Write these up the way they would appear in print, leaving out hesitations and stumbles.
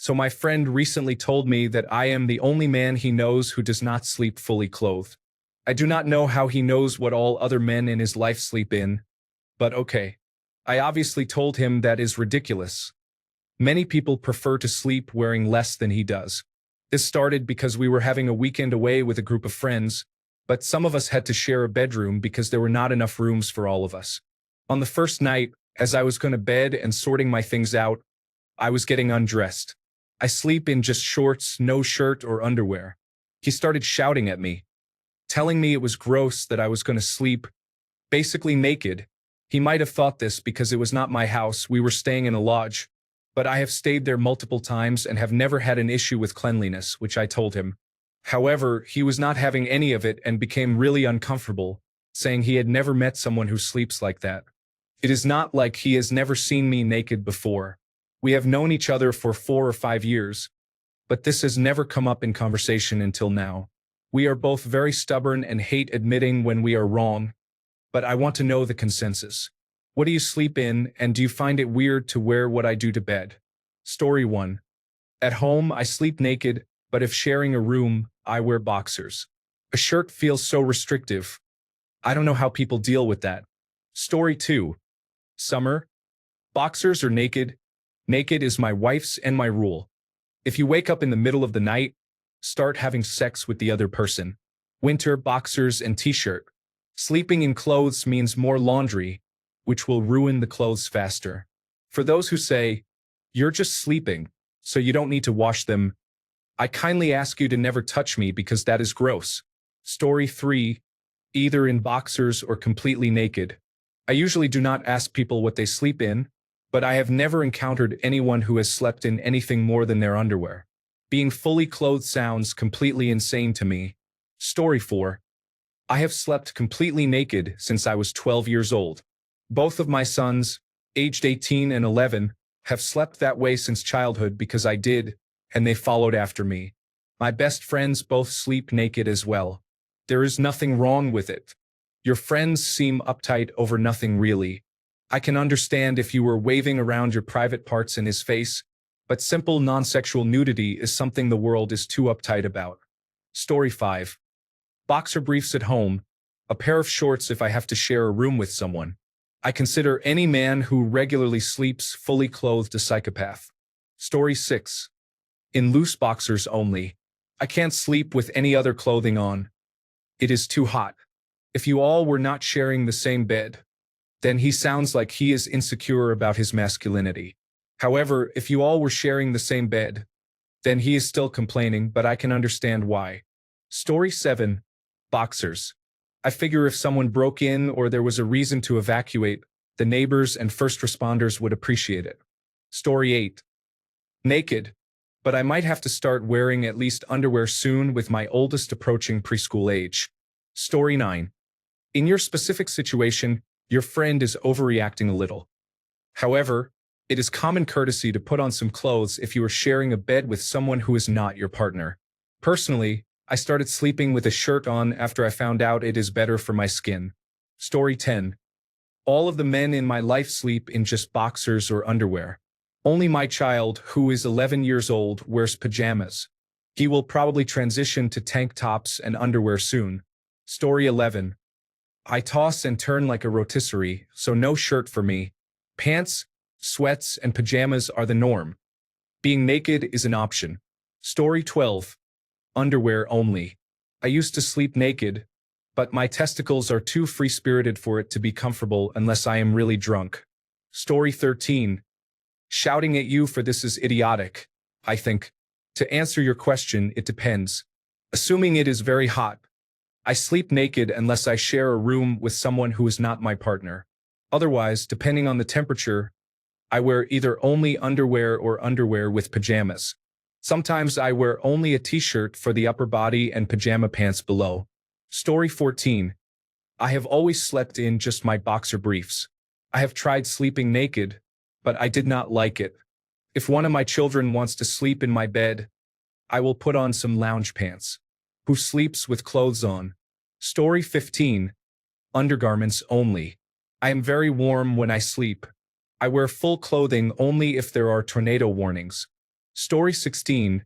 So my friend recently told me that I am the only man he knows who does not sleep fully clothed. I do not know how he knows what all other men in his life sleep in, but okay. I obviously told him that is ridiculous. Many people prefer to sleep wearing less than he does. This started because we were having a weekend away with a group of friends, but some of us had to share a bedroom because there were not enough rooms for all of us. On the first night, as I was going to bed and sorting my things out, I was getting undressed. I sleep in just shorts, no shirt or underwear. He started shouting at me, telling me it was gross that I was going to sleep, basically naked. He might have thought this because it was not my house, we were staying in a lodge, but I have stayed there multiple times and have never had an issue with cleanliness, which I told him. However, he was not having any of it and became really uncomfortable, saying he had never met someone who sleeps like that. It is not like he has never seen me naked before. We have known each other for 4 or 5 years, but this has never come up in conversation until now. We are both very stubborn and hate admitting when we are wrong, but I want to know the consensus. What do you sleep in, and do you find it weird to wear what I do to bed? Story 1. At home, I sleep naked, but if sharing a room, I wear boxers. A shirt feels so restrictive. I don't know how people deal with that. Story 2. Summer. Boxers or naked? Naked is my wife's and my rule. If you wake up in the middle of the night, start having sex with the other person. Winter, boxers and t-shirt. Sleeping in clothes means more laundry, which will ruin the clothes faster. For those who say, you're just sleeping, so you don't need to wash them, I kindly ask you to never touch me because that is gross. Story 3. Either in boxers or completely naked. I usually do not ask people what they sleep in, but I have never encountered anyone who has slept in anything more than their underwear. Being fully clothed sounds completely insane to me. Story 4. I have slept completely naked since I was 12 years old. Both of my sons, aged 18 and 11, have slept that way since childhood because I did, and they followed after me. My best friends both sleep naked as well. There is nothing wrong with it. Your friends seem uptight over nothing really. I can understand if you were waving around your private parts in his face, but simple non-sexual nudity is something the world is too uptight about. Story 5. Boxer briefs at home, a pair of shorts if I have to share a room with someone. I consider any man who regularly sleeps fully clothed a psychopath. Story 6. In loose boxers only. I can't sleep with any other clothing on. It is too hot. If you all were not sharing the same bed, then he sounds like he is insecure about his masculinity. However, if you all were sharing the same bed, then he is still complaining, but I can understand why. Story 7. Boxers. I figure if someone broke in or there was a reason to evacuate, the neighbors and first responders would appreciate it. Story 8. Naked. But I might have to start wearing at least underwear soon with my oldest approaching preschool age. Story 9. In your specific situation, your friend is overreacting a little. However, it is common courtesy to put on some clothes if you are sharing a bed with someone who is not your partner. Personally, I started sleeping with a shirt on after I found out it is better for my skin. Story 10. All of the men in my life sleep in just boxers or underwear. Only my child, who is 11 years old, wears pajamas. He will probably transition to tank tops and underwear soon. Story 11. I toss and turn like a rotisserie, so no shirt for me. Pants, sweats, and pajamas are the norm. Being naked is an option. Story 12. Underwear only. I used to sleep naked, but my testicles are too free-spirited for it to be comfortable unless I am really drunk. Story 13. Shouting at you for this is idiotic, I think. To answer your question, it depends. Assuming it is very hot, I sleep naked unless I share a room with someone who is not my partner. Otherwise, depending on the temperature, I wear either only underwear or underwear with pajamas. Sometimes I wear only a t-shirt for the upper body and pajama pants below. Story 14. I have always slept in just my boxer briefs. I have tried sleeping naked, but I did not like it. If one of my children wants to sleep in my bed, I will put on some lounge pants. Who sleeps with clothes on? Story 15. Undergarments only. I am very warm when I sleep. I wear full clothing only if there are tornado warnings. Story 16.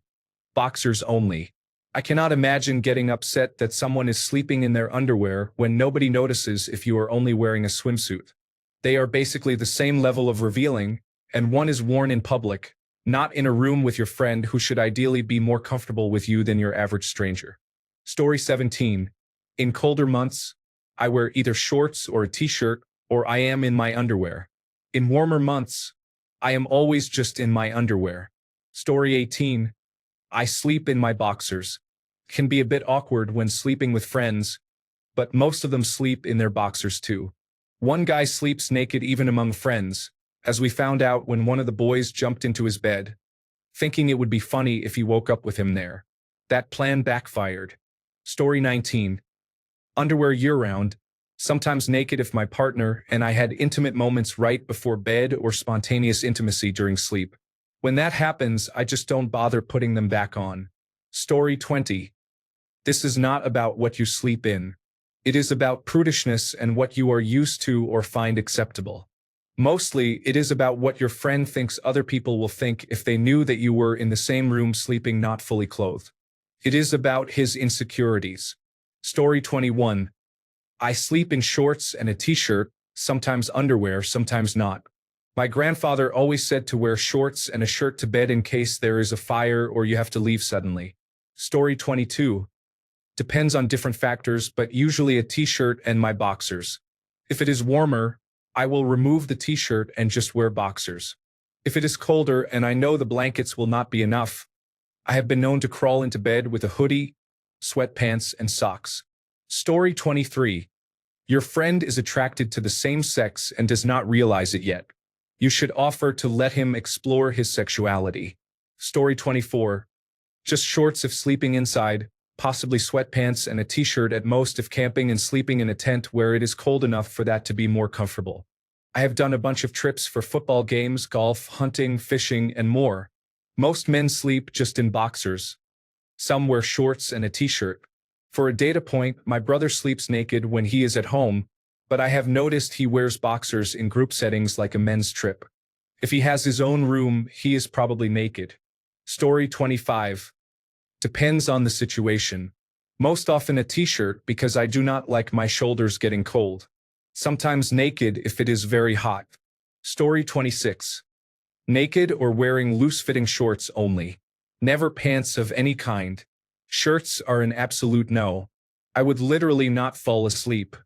Boxers only. I cannot imagine getting upset that someone is sleeping in their underwear when nobody notices if you are only wearing a swimsuit. They are basically the same level of revealing, and one is worn in public, not in a room with your friend who should ideally be more comfortable with you than your average stranger. Story 17. In colder months, I wear either shorts or a t-shirt, or I am in my underwear. In warmer months, I am always just in my underwear. Story 18. I sleep in my boxers. Can be a bit awkward when sleeping with friends, but most of them sleep in their boxers too. One guy sleeps naked even among friends, as we found out when one of the boys jumped into his bed, thinking it would be funny if he woke up with him there. That plan backfired. Story 19. Underwear year-round, sometimes naked if my partner and I had intimate moments right before bed or spontaneous intimacy during sleep. When that happens, I just don't bother putting them back on. Story 20. This is not about what you sleep in. It is about prudishness and what you are used to or find acceptable. Mostly, it is about what your friend thinks other people will think if they knew that you were in the same room sleeping not fully clothed. It is about his insecurities. Story 21. I sleep in shorts and a t-shirt, sometimes underwear, sometimes not. My grandfather always said to wear shorts and a shirt to bed in case there is a fire or you have to leave suddenly. Story 22. Depends on different factors, but usually a t-shirt and my boxers. If it is warmer, I will remove the t-shirt and just wear boxers. If it is colder and I know the blankets will not be enough, I have been known to crawl into bed with a hoodie, sweatpants, and socks. Story 23. Your friend is attracted to the same sex and does not realize it yet. You should offer to let him explore his sexuality. Story 24. Just shorts if sleeping inside, possibly sweatpants and a t-shirt at most if camping and sleeping in a tent where it is cold enough for that to be more comfortable. I have done a bunch of trips for football games, golf, hunting, fishing, and more. Most men sleep just in boxers. Some wear shorts and a t-shirt. For a data point, my brother sleeps naked when he is at home, but I have noticed he wears boxers in group settings like a men's trip. If he has his own room, he is probably naked. Story 25. Depends on the situation. Most often a t-shirt because I do not like my shoulders getting cold. Sometimes naked if it is very hot. Story 26. Naked or wearing loose-fitting shorts only. Never pants of any kind. Shirts are an absolute no. I would literally not fall asleep.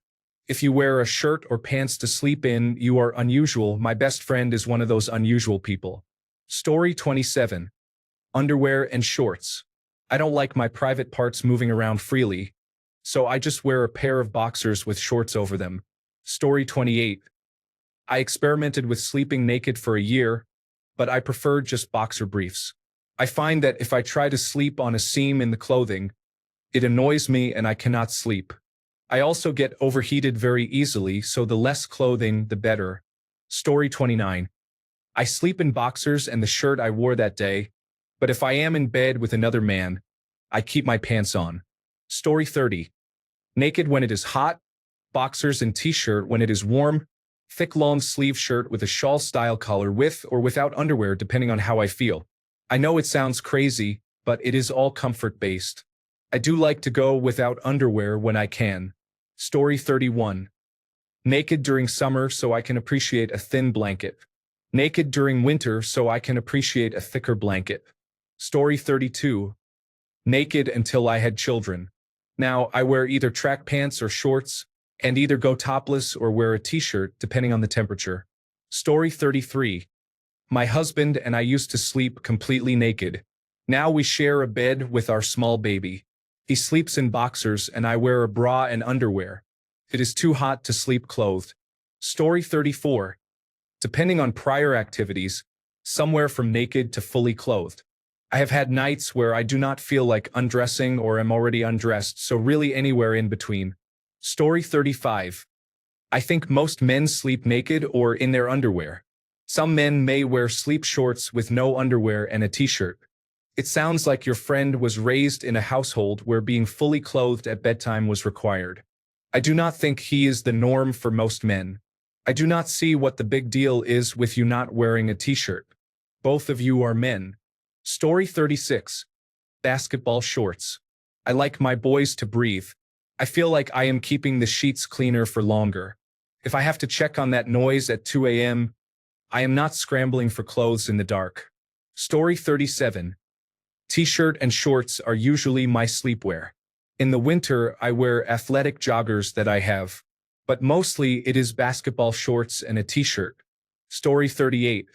If you wear a shirt or pants to sleep in, you are unusual. My best friend is one of those unusual people. Story 27. Underwear and shorts. I don't like my private parts moving around freely, so I just wear a pair of boxers with shorts over them. Story 28. I experimented with sleeping naked for a year, but I prefer just boxer briefs. I find that if I try to sleep on a seam in the clothing, it annoys me and I cannot sleep. I also get overheated very easily, so the less clothing, the better. Story 29. I sleep in boxers and the shirt I wore that day, but if I am in bed with another man, I keep my pants on. Story 30. Naked when it is hot, boxers and t-shirt when it is warm, thick long sleeve shirt with a shawl style collar with or without underwear depending on how I feel. I know it sounds crazy, but it is all comfort-based. I do like to go without underwear when I can. Story 31. Naked during summer so I can appreciate a thin blanket. Naked during winter so I can appreciate a thicker blanket. Story 32. Naked until I had children. Now, I wear either track pants or shorts, and either go topless or wear a t-shirt depending on the temperature. Story 33. My husband and I used to sleep completely naked. Now we share a bed with our small baby. He sleeps in boxers and I wear a bra and underwear. It is too hot to sleep clothed. Story 34. Depending on prior activities, somewhere from naked to fully clothed. I have had nights where I do not feel like undressing or am already undressed, so really anywhere in between. Story 35. I think most men sleep naked or in their underwear. Some men may wear sleep shorts with no underwear and a t-shirt. It sounds like your friend was raised in a household where being fully clothed at bedtime was required. I do not think he is the norm for most men. I do not see what the big deal is with you not wearing a t-shirt. Both of you are men. Story 36. Basketball shorts. I like my boys to breathe. I feel like I am keeping the sheets cleaner for longer. If I have to check on that noise at 2 a.m., I am not scrambling for clothes in the dark. Story 37. T-shirt and shorts are usually my sleepwear. In the winter, I wear athletic joggers that I have, but mostly it is basketball shorts and a t-shirt. Story 38.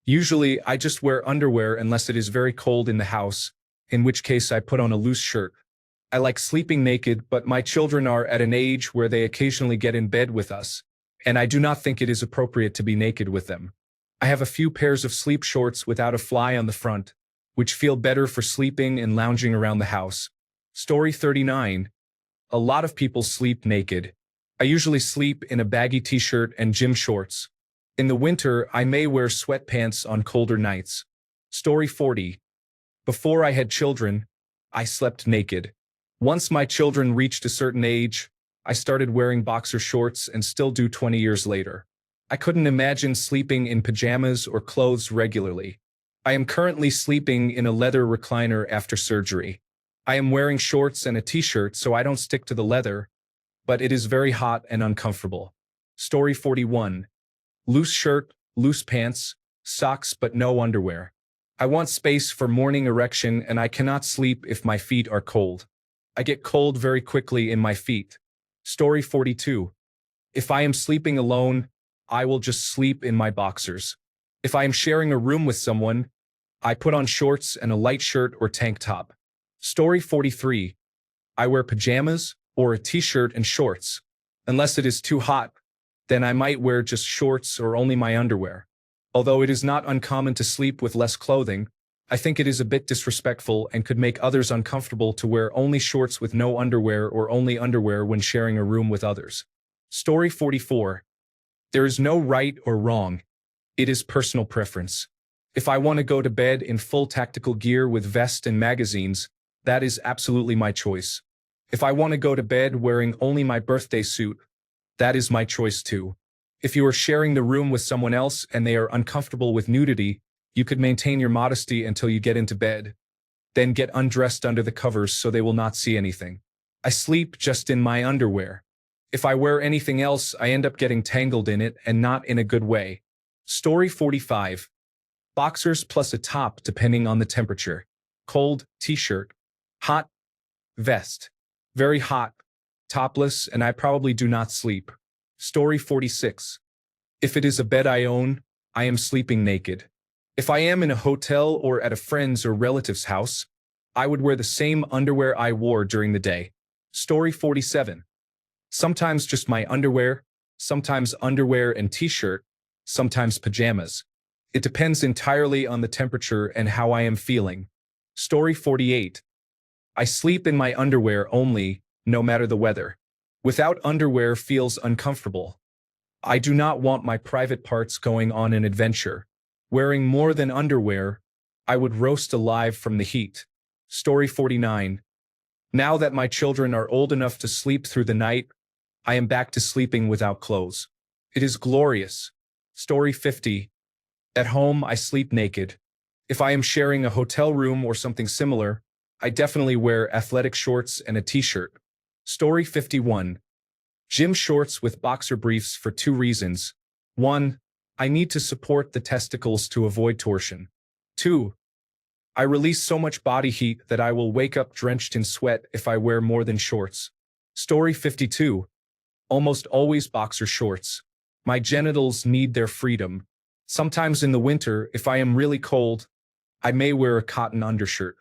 Usually, I just wear underwear unless it is very cold in the house, in which case I put on a loose shirt. I like sleeping naked, but my children are at an age where they occasionally get in bed with us, and I do not think it is appropriate to be naked with them. I have a few pairs of sleep shorts without a fly on the front, which feel better for sleeping and lounging around the house. Story 39. A lot of people sleep naked. I usually sleep in a baggy t-shirt and gym shorts. In the winter, I may wear sweatpants on colder nights. Story 40. Before I had children, I slept naked. Once my children reached a certain age, I started wearing boxer shorts and still do 20 years later. I couldn't imagine sleeping in pajamas or clothes regularly. I am currently sleeping in a leather recliner after surgery. I am wearing shorts and a t-shirt so I don't stick to the leather, but it is very hot and uncomfortable. Story 41. Loose shirt, loose pants, socks but no underwear. I want space for morning erection and I cannot sleep if my feet are cold. I get cold very quickly in my feet. Story 42. If I am sleeping alone, I will just sleep in my boxers. If I am sharing a room with someone, I put on shorts and a light shirt or tank top. Story 43. I wear pajamas or a t-shirt and shorts. Unless it is too hot, then I might wear just shorts or only my underwear. Although it is not uncommon to sleep with less clothing, I think it is a bit disrespectful and could make others uncomfortable to wear only shorts with no underwear or only underwear when sharing a room with others. Story 44. There is no right or wrong. It is personal preference. If I want to go to bed in full tactical gear with vest and magazines, that is absolutely my choice. If I want to go to bed wearing only my birthday suit, that is my choice too. If you are sharing the room with someone else and they are uncomfortable with nudity, you could maintain your modesty until you get into bed. Then get undressed under the covers so they will not see anything. I sleep just in my underwear. If I wear anything else, I end up getting tangled in it and not in a good way. Story 45. Boxers plus a top depending on the temperature. Cold, t-shirt. Hot, vest. Very hot, topless, and I probably do not sleep. Story 46. If it is a bed I own, I am sleeping naked. If I am in a hotel or at a friend's or relative's house, I would wear the same underwear I wore during the day. Story 47. Sometimes just my underwear, sometimes underwear and t-shirt, sometimes pajamas. It depends entirely on the temperature and how I am feeling. Story 48. I sleep in my underwear only, no matter the weather. Without underwear feels uncomfortable. I do not want my private parts going on an adventure. Wearing more than underwear, I would roast alive from the heat. Story 49. Now that my children are old enough to sleep through the night, I am back to sleeping without clothes. It is glorious. Story 50. At home, I sleep naked. If I am sharing a hotel room or something similar, I definitely wear athletic shorts and a t-shirt. Story 51. Gym shorts with boxer briefs for 2 reasons. 1. I need to support the testicles to avoid torsion. 2. I release so much body heat that I will wake up drenched in sweat if I wear more than shorts. Story 52. Almost always boxer shorts. My genitals need their freedom. Sometimes in the winter, if I am really cold, I may wear a cotton undershirt.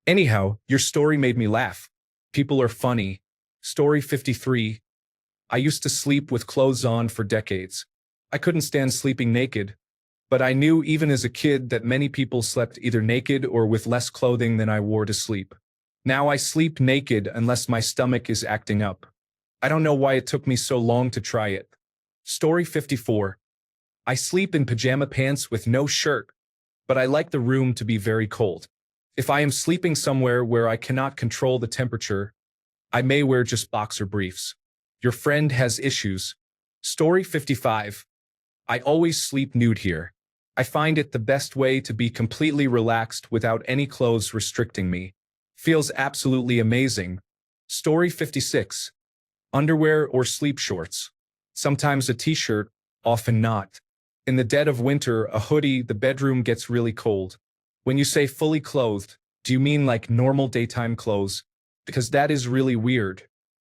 Anyhow, your story made me laugh. People are funny. Story 53. I used to sleep with clothes on for decades. I couldn't stand sleeping naked, but I knew even as a kid that many people slept either naked or with less clothing than I wore to sleep. Now I sleep naked unless my stomach is acting up. I don't know why it took me so long to try it. Story 54. I sleep in pajama pants with no shirt, but I like the room to be very cold. If I am sleeping somewhere where I cannot control the temperature, I may wear just boxer briefs. Your friend has issues. Story 55. I always sleep nude here. I find it the best way to be completely relaxed without any clothes restricting me. Feels absolutely amazing. Story 56. Underwear or sleep shorts. Sometimes a t-shirt, often not. In the dead of winter, a hoodie, the bedroom gets really cold. When you say fully clothed, do you mean like normal daytime clothes? Because that is really weird.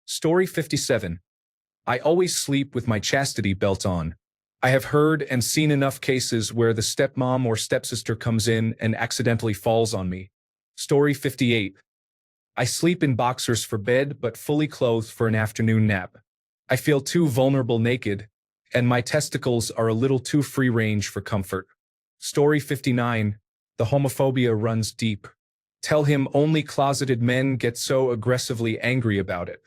Story 57. I always sleep with my chastity belt on. I have heard and seen enough cases where the stepmom or stepsister comes in and accidentally falls on me. Story 58. I sleep in boxers for bed but fully clothed for an afternoon nap. I feel too vulnerable naked, and my testicles are a little too free range for comfort. Story 59. The homophobia runs deep. Tell him only closeted men get so aggressively angry about it.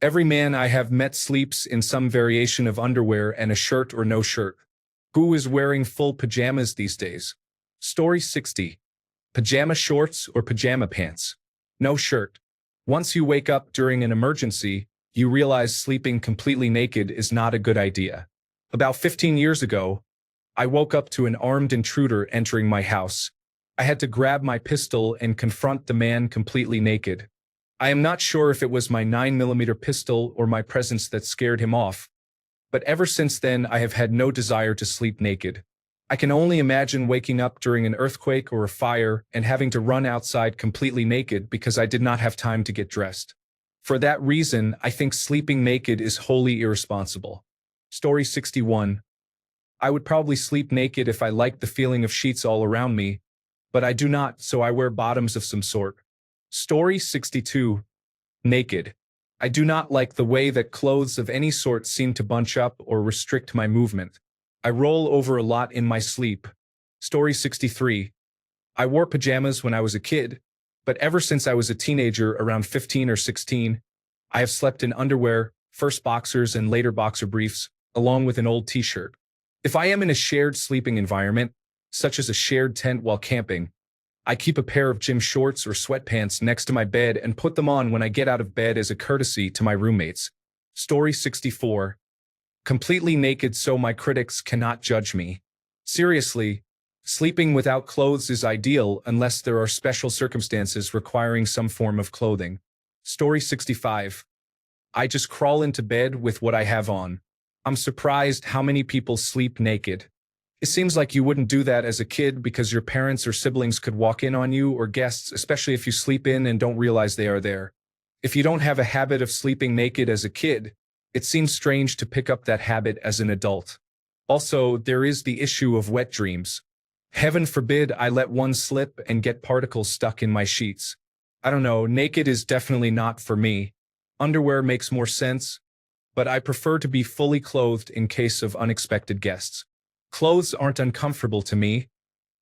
Every man I have met sleeps in some variation of underwear and a shirt or no shirt. Who is wearing full pajamas these days? Story 60. Pajama shorts or pajama pants? No shirt. Once you wake up during an emergency, you realize sleeping completely naked is not a good idea. About 15 years ago, I woke up to an armed intruder entering my house. I had to grab my pistol and confront the man completely naked. I am not sure if it was my 9mm pistol or my presence that scared him off, but ever since then I have had no desire to sleep naked. I can only imagine waking up during an earthquake or a fire and having to run outside completely naked because I did not have time to get dressed. For that reason, I think sleeping naked is wholly irresponsible. Story 61. I would probably sleep naked if I liked the feeling of sheets all around me, but I do not, so I wear bottoms of some sort. Story 62. Naked. I do not like the way that clothes of any sort seem to bunch up or restrict my movement. I roll over a lot in my sleep. Story 63. I wore pajamas when I was a kid, but ever since I was a teenager around 15 or 16, I have slept in underwear, first boxers and later boxer briefs, along with an old t-shirt. If I am in a shared sleeping environment, such as a shared tent while camping, I keep a pair of gym shorts or sweatpants next to my bed and put them on when I get out of bed as a courtesy to my roommates. Story 64. Completely naked so my critics cannot judge me. Seriously, sleeping without clothes is ideal unless there are special circumstances requiring some form of clothing. Story 65. I just crawl into bed with what I have on. I'm surprised how many people sleep naked. It seems like you wouldn't do that as a kid because your parents or siblings could walk in on you or guests, especially if you sleep in and don't realize they are there. If you don't have a habit of sleeping naked as a kid, it seems strange to pick up that habit as an adult. Also, there is the issue of wet dreams. Heaven forbid I let one slip and get particles stuck in my sheets. I don't know, naked is definitely not for me. Underwear makes more sense, but I prefer to be fully clothed in case of unexpected guests. Clothes aren't uncomfortable to me.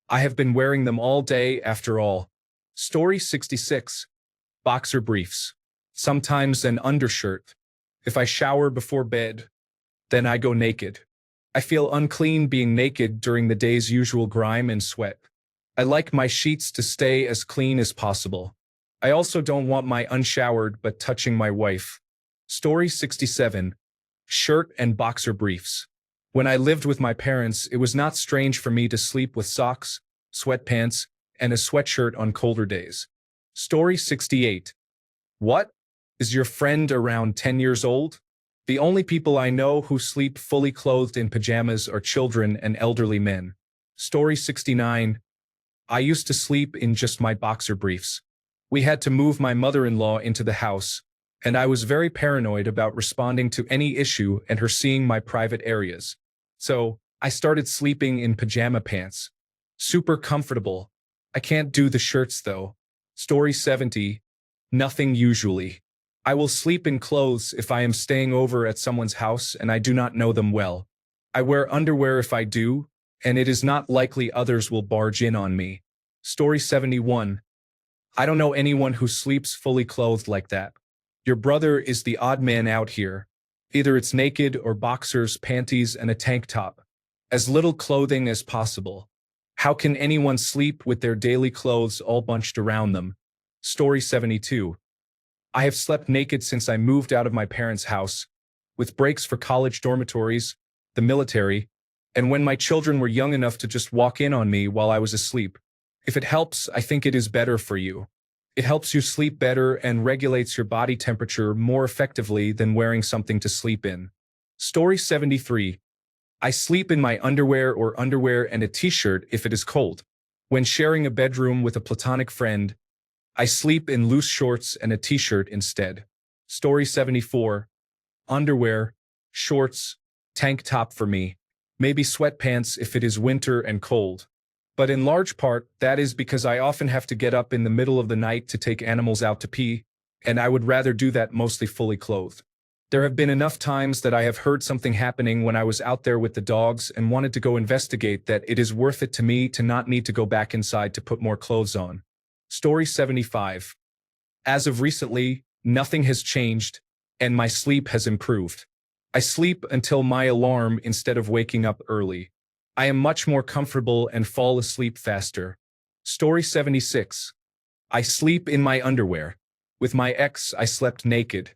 I have been wearing them all day after all. Story 66. Boxer briefs. Sometimes an undershirt. If I shower before bed, then I go naked. I feel unclean being naked during the day's usual grime and sweat. I like my sheets to stay as clean as possible. I also don't want my unshowered but touching my wife. Story 67. Shirt and boxer briefs. When I lived with my parents, it was not strange for me to sleep with socks, sweatpants, and a sweatshirt on colder days. Story 68. What? Is your friend around 10 years old? The only people I know who sleep fully clothed in pajamas are children and elderly men. Story 69. I used to sleep in just my boxer briefs. We had to move my mother-in-law into the house, and I was very paranoid about responding to any issue and her seeing my private areas. So, I started sleeping in pajama pants. Super comfortable. I can't do the shirts though. Story 70. Nothing usually. I will sleep in clothes if I am staying over at someone's house and I do not know them well. I wear underwear if I do, and it is not likely others will barge in on me. Story 71. I don't know anyone who sleeps fully clothed like that. Your brother is the odd man out here. Either it's naked or boxers, panties, and a tank top. As little clothing as possible. How can anyone sleep with their daily clothes all bunched around them? Story 72. I have slept naked since I moved out of my parents' house, with breaks for college dormitories, the military, and when my children were young enough to just walk in on me while I was asleep. If it helps, I think it is better for you. It helps you sleep better and regulates your body temperature more effectively than wearing something to sleep in. Story 73. I sleep in my underwear or underwear and a t-shirt if it is cold. When sharing a bedroom with a platonic friend, I sleep in loose shorts and a t-shirt instead. Story 74. Underwear, shorts, tank top for me. Maybe sweatpants if it is winter and cold. But in large part, that is because I often have to get up in the middle of the night to take animals out to pee, and I would rather do that mostly fully clothed. There have been enough times that I have heard something happening when I was out there with the dogs and wanted to go investigate that it is worth it to me to not need to go back inside to put more clothes on. Story 75. As of recently, nothing has changed, and my sleep has improved. I sleep until my alarm instead of waking up early. I am much more comfortable and fall asleep faster. Story 76. I sleep in my underwear. With my ex, I slept naked.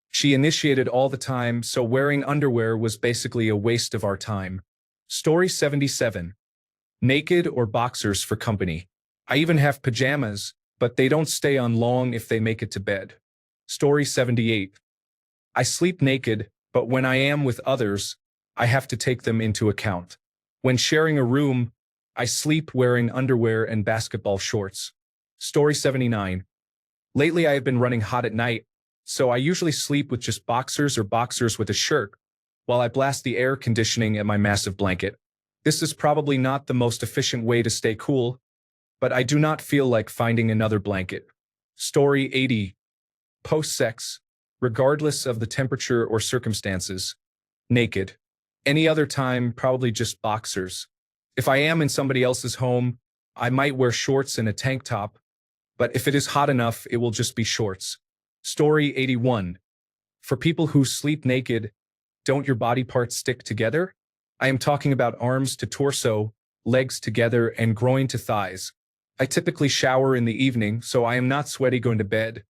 She initiated all the time, so wearing underwear was basically a waste of our time. Story 77. Naked or boxers for company. I even have pajamas, but they don't stay on long if they make it to bed. Story 78. I sleep naked, but when I am with others, I have to take them into account. When sharing a room, I sleep wearing underwear and basketball shorts. Story 79. Lately I have been running hot at night, so I usually sleep with just boxers or boxers with a shirt, while I blast the air conditioning at my massive blanket. This is probably not the most efficient way to stay cool, but I do not feel like finding another blanket. Story 80. Post-sex, regardless of the temperature or circumstances. Naked. Any other time, probably just boxers. If I am in somebody else's home, I might wear shorts and a tank top, but if it is hot enough, it will just be shorts. Story 81. For people who sleep naked, don't your body parts stick together? I am talking about arms to torso, legs together, and groin to thighs. I typically shower in the evening, so I am not sweaty going to bed,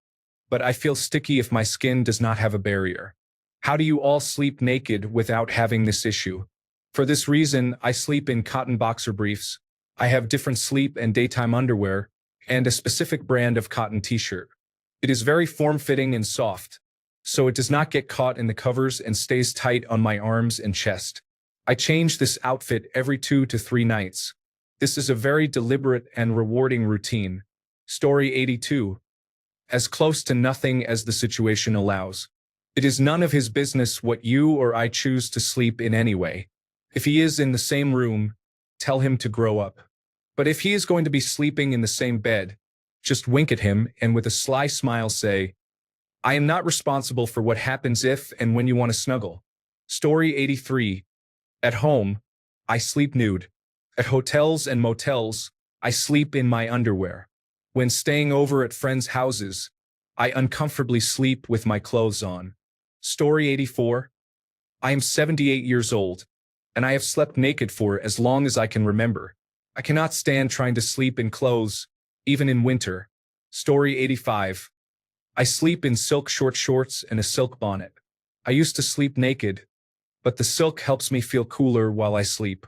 but I feel sticky if my skin does not have a barrier. How do you all sleep naked without having this issue? For this reason, I sleep in cotton boxer briefs. I have different sleep and daytime underwear, and a specific brand of cotton t-shirt. It is very form-fitting and soft, so it does not get caught in the covers and stays tight on my arms and chest. I change this outfit every 2 to 3 nights. This is a very deliberate and rewarding routine. Story 82. As close to nothing as the situation allows. It is none of his business what you or I choose to sleep in anyway. If he is in the same room, tell him to grow up. But if he is going to be sleeping in the same bed, just wink at him and with a sly smile say, I am not responsible for what happens if and when you want to snuggle. Story 83. At home, I sleep nude. At hotels and motels, I sleep in my underwear. When staying over at friends' houses, I uncomfortably sleep with my clothes on. Story 84. I am 78 years old, and I have slept naked for as long as I can remember. I cannot stand trying to sleep in clothes, even in winter. Story 85. I sleep in silk short shorts and a silk bonnet. I used to sleep naked, but the silk helps me feel cooler while I sleep.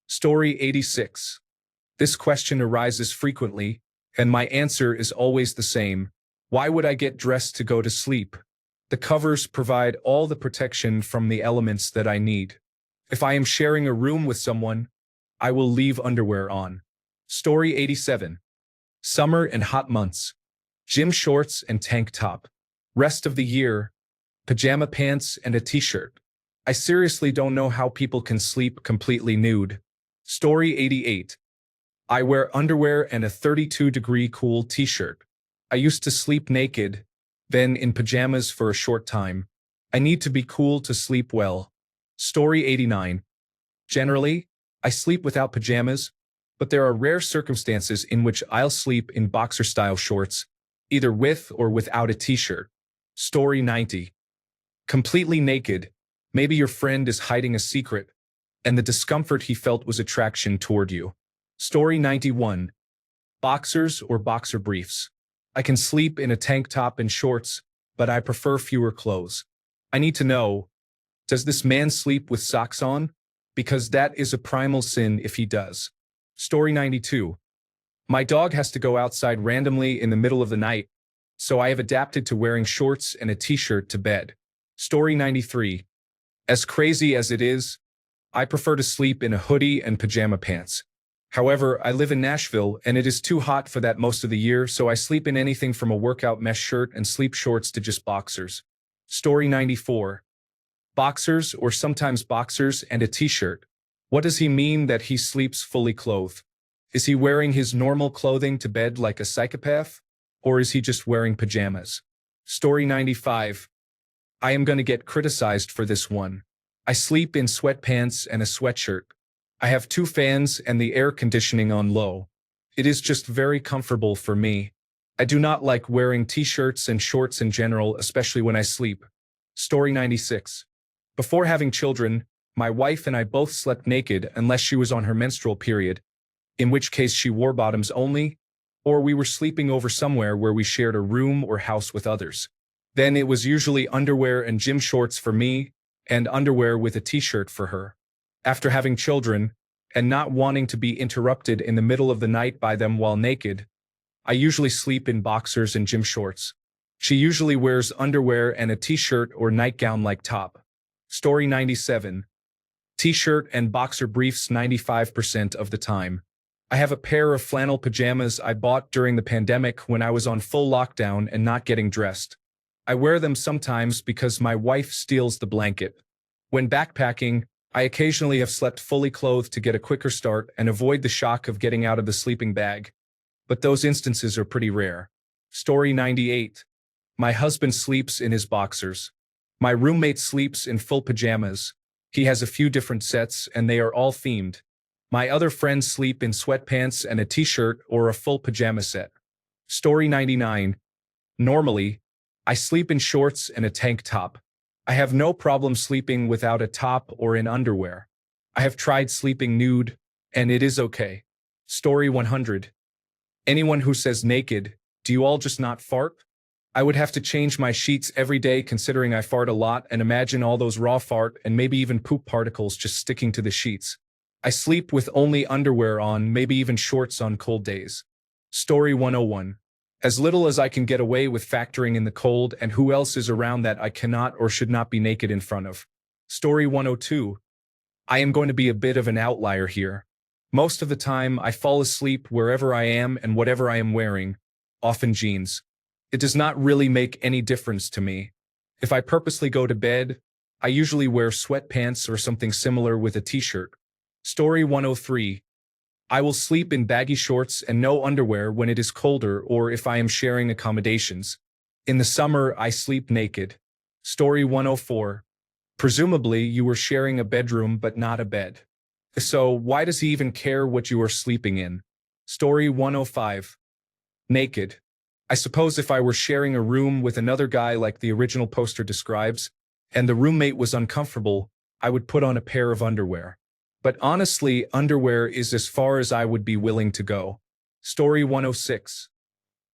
Story 86. This question arises frequently, and my answer is always the same. Why would I get dressed to go to sleep? The covers provide all the protection from the elements that I need. If I am sharing a room with someone, I will leave underwear on. Story 87. Summer and hot months. Gym shorts and tank top. Rest of the year, pajama pants and a t-shirt. I seriously don't know how people can sleep completely nude. Story 88. I wear underwear and a 32-degree cool t-shirt. I used to sleep naked, then in pajamas for a short time. I need to be cool to sleep well. Story 89. Generally, I sleep without pajamas, but there are rare circumstances in which I'll sleep in boxer-style shorts, either with or without a t-shirt. Story 90. Completely naked, maybe your friend is hiding a secret, and the discomfort he felt was attraction toward you. Story 91. Boxers or boxer briefs. I can sleep in a tank top and shorts, but I prefer fewer clothes. I need to know, does this man sleep with socks on? because that is a primal sin if he does. Story 92. My dog has to go outside randomly in the middle of the night, so I have adapted to wearing shorts and a t-shirt to bed. Story 93. As crazy as it is, I prefer to sleep in a hoodie and pajama pants. However, I live in Nashville and it is too hot for that most of the year, so I sleep in anything from a workout mesh shirt and sleep shorts to just boxers. Story 94. Boxers, or sometimes boxers and a t-shirt. What does he mean that he sleeps fully clothed? Is he wearing his normal clothing to bed like a psychopath? Or is he just wearing pajamas? Story 95. I am going to get criticized for this one. I sleep in sweatpants and a sweatshirt. I have 2 fans and the air conditioning on low. It is just very comfortable for me. I do not like wearing t-shirts and shorts in general, especially when I sleep. Story 96. Before having children, my wife and I both slept naked unless she was on her menstrual period, in which case she wore bottoms only, or we were sleeping over somewhere where we shared a room or house with others. Then it was usually underwear and gym shorts for me, and underwear with a t-shirt for her. After having children, and not wanting to be interrupted in the middle of the night by them while naked, I usually sleep in boxers and gym shorts. She usually wears underwear and a t-shirt or nightgown-like top. Story 97. T-shirt and boxer briefs 95% of the time. I have a pair of flannel pajamas I bought during the pandemic when I was on full lockdown and not getting dressed. I wear them sometimes because my wife steals the blanket. When backpacking, I occasionally have slept fully clothed to get a quicker start and avoid the shock of getting out of the sleeping bag. But those instances are pretty rare. Story 98. My husband sleeps in his boxers. My roommate sleeps in full pajamas. He has a few different sets and they are all themed. My other friends sleep in sweatpants and a t-shirt or a full pajama set. Story 99. Normally, I sleep in shorts and a tank top. I have no problem sleeping without a top or in underwear. I have tried sleeping nude, and it is okay. Story 100. Anyone who says naked, do you all just not fart? I would have to change my sheets every day considering I fart a lot, and imagine all those raw fart and maybe even poop particles just sticking to the sheets. I sleep with only underwear on, maybe even shorts on cold days. Story 101. As little as I can get away with factoring in the cold and who else is around that I cannot or should not be naked in front of. Story 102. I am going to be a bit of an outlier here. Most of the time, I fall asleep wherever I am and whatever I am wearing, often jeans. It does not really make any difference to me. If I purposely go to bed, I usually wear sweatpants or something similar with a t-shirt. Story 103. I will sleep in baggy shorts and no underwear when it is colder or if I am sharing accommodations. In the summer, I sleep naked. Story 104. Presumably, you were sharing a bedroom but not a bed. So, why does he even care what you are sleeping in? Story 105. Naked. I suppose if I were sharing a room with another guy like the original poster describes, and the roommate was uncomfortable, I would put on a pair of underwear. But honestly, underwear is as far as I would be willing to go. Story 106.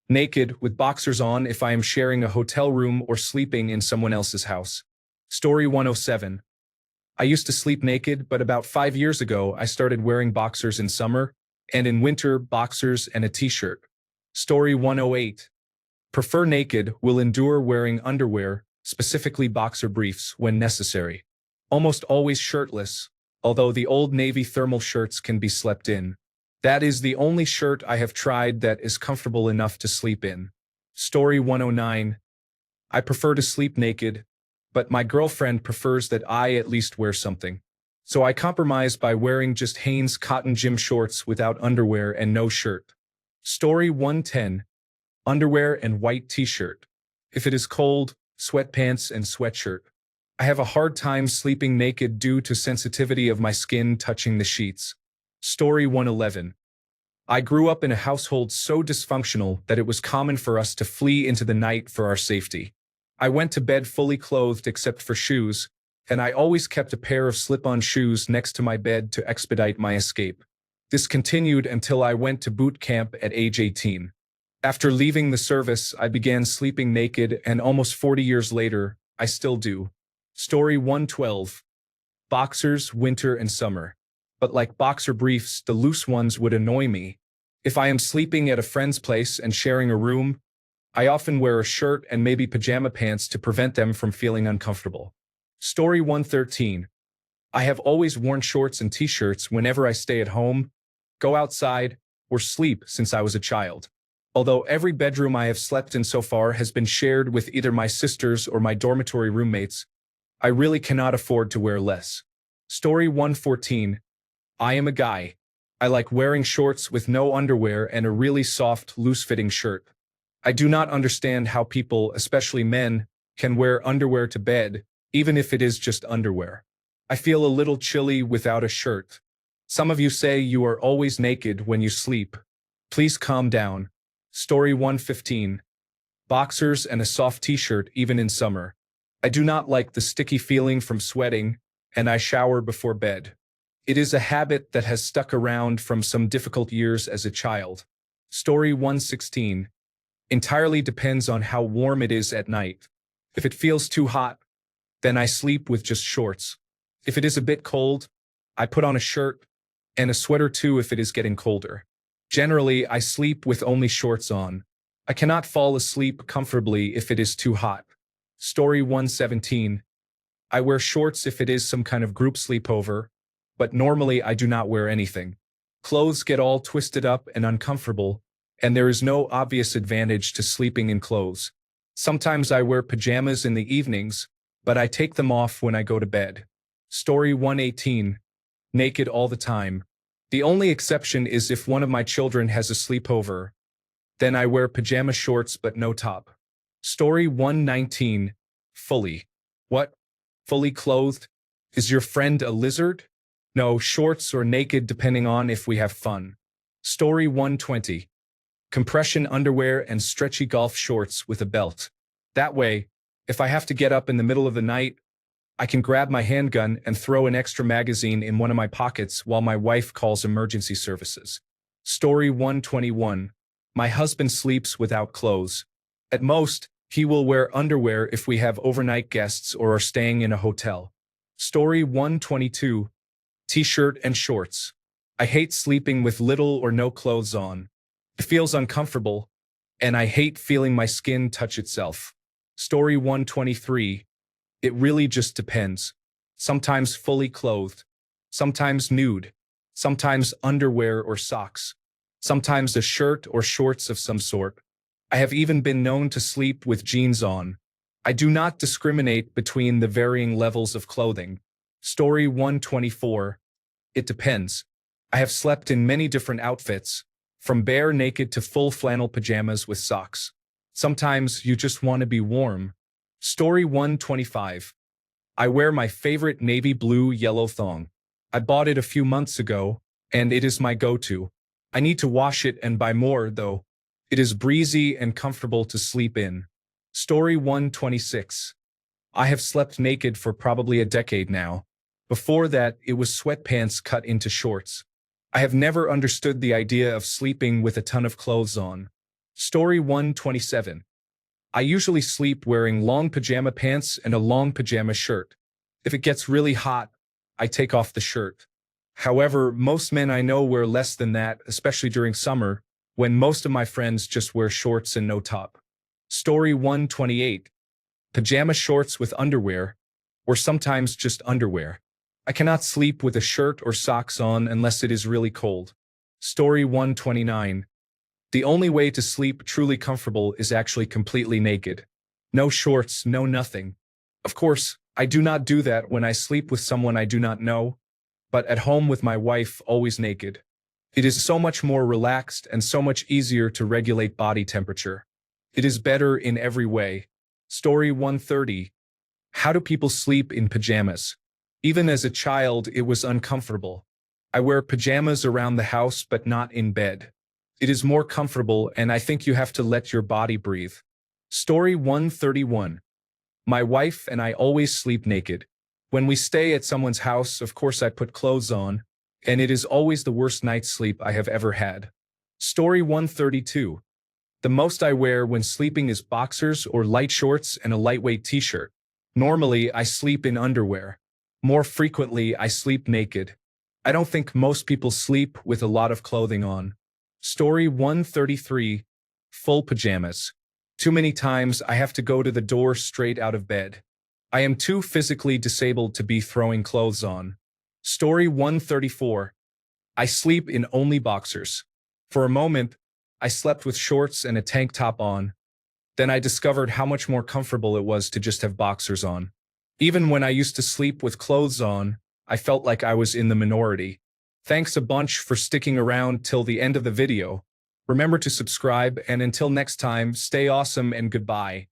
Naked, with boxers on if I am sharing a hotel room or sleeping in someone else's house. Story 107. I used to sleep naked, but about 5 years ago I started wearing boxers in summer, and in winter, boxers and a t-shirt. Story 108. Prefer naked, will endure wearing underwear, specifically boxer briefs, when necessary. Almost always shirtless, although the Old Navy thermal shirts can be slept in. That is the only shirt I have tried that is comfortable enough to sleep in. Story 109. I prefer to sleep naked, but my girlfriend prefers that I at least wear something. So I compromise by wearing just Hanes cotton gym shorts without underwear and no shirt. Story 110. Underwear and white t-shirt. If it is cold, sweatpants and sweatshirt. I have a hard time sleeping naked due to sensitivity of my skin touching the sheets. Story 111. I grew up in a household so dysfunctional that it was common for us to flee into the night for our safety. I went to bed fully clothed except for shoes, and I always kept a pair of slip-on shoes next to my bed to expedite my escape. This continued until I went to boot camp at age 18. After leaving the service, I began sleeping naked, and almost 40 years later, I still do. Story 112. boxers, winter and summer. But like boxer briefs, the loose ones would annoy me. If I am sleeping at a friend's place and sharing a room, I often wear a shirt and maybe pajama pants to prevent them from feeling uncomfortable. Story 113. I have always worn shorts and t-shirts whenever I stay at home, go outside, or sleep since I was a child. Although every bedroom I have slept in so far has been shared with either my sisters or my dormitory roommates, I really cannot afford to wear less. Story 114. I am a guy. I like wearing shorts with no underwear and a really soft, loose-fitting shirt. I do not understand how people, especially men, can wear underwear to bed, even if it is just underwear. I feel a little chilly without a shirt. Some of you say you are always naked when you sleep. Please calm down. Story 115. Boxers and a soft t-shirt even in summer. I do not like the sticky feeling from sweating, and I shower before bed. It is a habit that has stuck around from some difficult years as a child. Story 116. Entirely depends on how warm it is at night. If it feels too hot, then I sleep with just shorts. If it is a bit cold, I put on a shirt, and a sweater too if it is getting colder. Generally, I sleep with only shorts on. I cannot fall asleep comfortably if it is too hot. Story 117. I wear shorts if it is some kind of group sleepover, but normally I do not wear anything. Clothes get all twisted up and uncomfortable, and there is no obvious advantage to sleeping in clothes. Sometimes I wear pajamas in the evenings, but I take them off when I go to bed. Story 118. Naked all the time. The only exception is if one of my children has a sleepover. Then I wear pajama shorts but no top. Story 119. Fully. What? Fully clothed? Is your friend a lizard? No, shorts or naked depending on if we have fun. Story 120. Compression underwear and stretchy golf shorts with a belt. That way, if I have to get up in the middle of the night, I can grab my handgun and throw an extra magazine in one of my pockets while my wife calls emergency services. Story 121. My husband sleeps without clothes. At most, he will wear underwear if we have overnight guests or are staying in a hotel. Story 122. T-shirt and shorts. I hate sleeping with little or no clothes on. It feels uncomfortable, and I hate feeling my skin touch itself. Story 123. It really just depends. Sometimes fully clothed, sometimes nude, sometimes underwear or socks, sometimes a shirt or shorts of some sort. I have even been known to sleep with jeans on. I do not discriminate between the varying levels of clothing. Story 124. It depends. I have slept in many different outfits, from bare naked to full flannel pajamas with socks. Sometimes you just want to be warm. Story 125. I wear my favorite navy blue yellow thong. I bought it a few months ago, and it is my go-to. I need to wash it and buy more, though. It is breezy and comfortable to sleep in. Story 126. I have slept naked for probably a decade now. Before that, it was sweatpants cut into shorts. I have never understood the idea of sleeping with a ton of clothes on. Story 127. I usually sleep wearing long pajama pants and a long pajama shirt. If it gets really hot, I take off the shirt. However, most men I know wear less than that, especially during summer, when most of my friends just wear shorts and no top. Story 128. Pajama shorts with underwear, or sometimes just underwear. I cannot sleep with a shirt or socks on unless it is really cold. Story 129. The only way to sleep truly comfortable is actually completely naked. No shorts, no nothing. Of course, I do not do that when I sleep with someone I do not know, but at home with my wife, always naked. It is so much more relaxed and so much easier to regulate body temperature. It is better in every way. Story 130. How do people sleep in pajamas? Even as a child, it was uncomfortable. I wear pajamas around the house but not in bed. It is more comfortable, and I think you have to let your body breathe. Story 131. My wife and I always sleep naked. When we stay at someone's house, of course I put clothes on, and it is always the worst night's sleep I have ever had. Story 132. The most I wear when sleeping is boxers or light shorts and a lightweight t-shirt. Normally, I sleep in underwear. More frequently, I sleep naked. I don't think most people sleep with a lot of clothing on. Story 133, full pajamas. Too many times I have to go to the door straight out of bed. I am too physically disabled to be throwing clothes on. Story 134, I sleep in only boxers. For a moment, I slept with shorts and a tank top on. Then I discovered how much more comfortable it was to just have boxers on. Even when I used to sleep with clothes on, I felt like I was in the minority. Thanks a bunch for sticking around till the end of the video. Remember to subscribe, and until next time, stay awesome and goodbye.